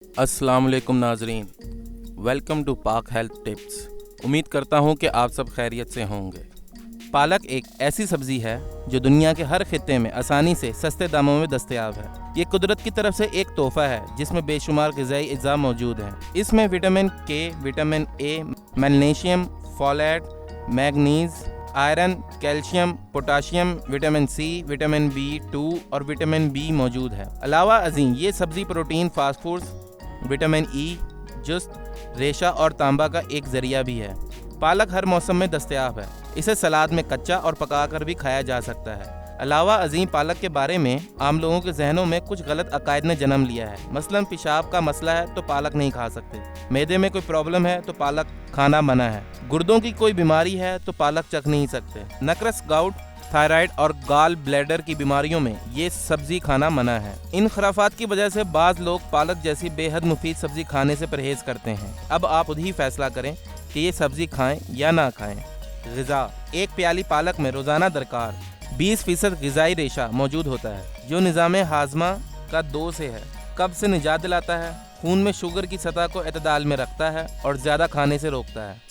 अस्सलाम वालेकुम नाजरीन, वेलकम टू पाक हेल्थ टिप्स। उम्मीद करता हूँ कि आप सब खैरियत से होंगे। पालक एक ऐसी सब्ज़ी है जो दुनिया के हर खित्ते में आसानी से सस्ते दामों में दस्तयाब है। ये कुदरत की तरफ से एक तोहफ़ा है जिसमें बेशुमार ग़िज़ाई अज्जा मौजूद हैं। इसमें vitamin K, vitamin A, magnesium, folate, manganese, iron, calcium, potassium, vitamin C, vitamin B2 और विटामिन बी मौजूद है। अलावा अज़ीम ये सब्ज़ी protein, fast foods, vitamin E, जुस्त, रेशा और तांबा का एक ज़रिया भी है। पालक हर मौसम में दस्तयाब है। इसे सलाद में कच्चा और पकाकर भी खाया जा सकता है। अलावा अज़ीम पालक के बारे में आम लोगों के जहनों में कुछ गलत अकायद ने जन्म लिया है। मसलन पेशाब का मसला है तो पालक नहीं खा सकते, मैदे में कोई प्रॉब्लम है तो पालक खाना मना है, गुर्दों की कोई बीमारी है तो पालक चख नहीं सकते, नकरस, गाउट, थायराइड और गाल ब्लैडर की बीमारियों में ये सब्जी खाना मना है। इन खराफात की वजह से बाज़ लोग पालक जैसी बेहद मुफीद सब्जी खाने से परहेज करते हैं। अब आप खुद ही फैसला करें कि ये सब्जी खाएं या ना खाएं। ग़िज़ा: एक प्याली पालक में रोज़ाना दरकार 20% ग़िज़ाई रेशा मौजूद होता है जो निज़ाम हाज़मा का 2 से है, कब्ज़ से निजात दिलाता है, खून में शुगर की सतह को एतदाल में रखता है और ज़्यादा खाने से रोकता है।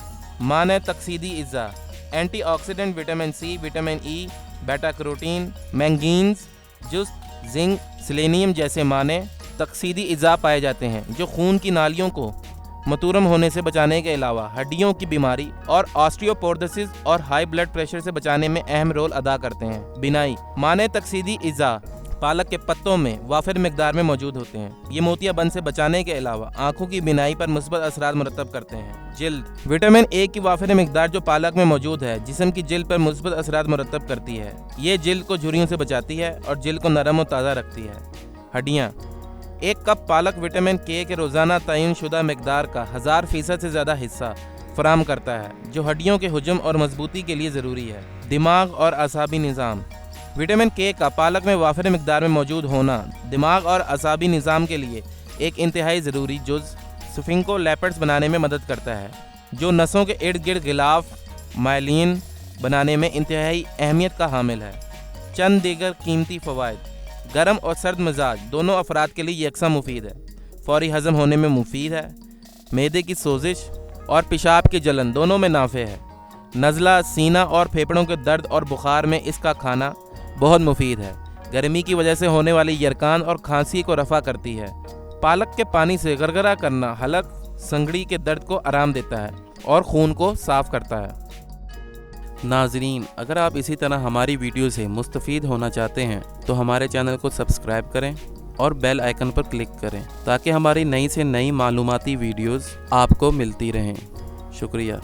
माने तकसीदी अज्जा: antioxidant, vitamin C, vitamin E, beta carotene, manganese, जुस्त, जिंक, सेलेनियम जैसे माने तकसीदी अज्जा पाए जाते हैं जो खून की नालियों को मतूरम होने से बचाने के अलावा हड्डियों की बीमारी और ऑस्टियोपोरोसिस और हाई ब्लड प्रेशर से बचाने में अहम रोल अदा करते हैं। बिनाई: माने तकसीदी अज्जा पालक के पत्तों में वाफिर मिकदार में मौजूद होते हैं। ये मोतियाबंद से बचाने के अलावा आंखों की बिनाई पर मुस्बत असरात मुरतब करते हैं। जिल्द: विटामिन ए की वाफिर मिकदार जो पालक में मौजूद है जिस्म की जिल्द पर मुस्बत असरात मुरतब करती है। ये जिल्द को झुर्रियों से बचाती है और जिल्द को नरम और ताज़ा रखती है। हड्डियाँ: एक कप पालक विटामिन के रोज़ाना तयन शुदा मिकदार का 1000% से ज़्यादा हिस्सा फराम करता है जो हड्डियों के हुजम और मजबूती के लिए ज़रूरी है। दिमाग और असाबी निज़ाम: विटामिन के का पालक में वाफिर मिकदार में मौजूद होना दिमाग और असाबी निज़ाम के लिए एक इंतहाई ज़रूरी जुज़ स्फिंगोलेपिड्स बनाने में मदद करता है जो नसों के इर्द गिर्द गिलाफ मायलिन बनाने में इंतहाई अहमियत का हामिल है। चंद दीगर कीमती फ़वाइद: गर्म और सर्द मिजाज दोनों अफराद के लिए यकसा मुफीद है, फौरी हज़म होने में मुफीद है, मैदे की सोजिश और पेशाब की जलन दोनों में नाफे है, नज़ला, सीना और फेफड़ों के दर्द और बुखार में इसका खाना बहुत मुफीद है, गर्मी की वजह से होने वाली यरकान और खांसी को रफ़ा करती है। पालक के पानी से गरगरा करना हलक, संगड़ी के दर्द को आराम देता है और खून को साफ़ करता है। नाजरीन, अगर आप इसी तरह हमारी वीडियो से मुस्तफ़ीद होना चाहते हैं तो हमारे चैनल को सब्सक्राइब करें और बेल आइकन पर क्लिक करें ताकि हमारी नई से नई मालूमाती वीडियोस आपको मिलती रहें। शुक्रिया।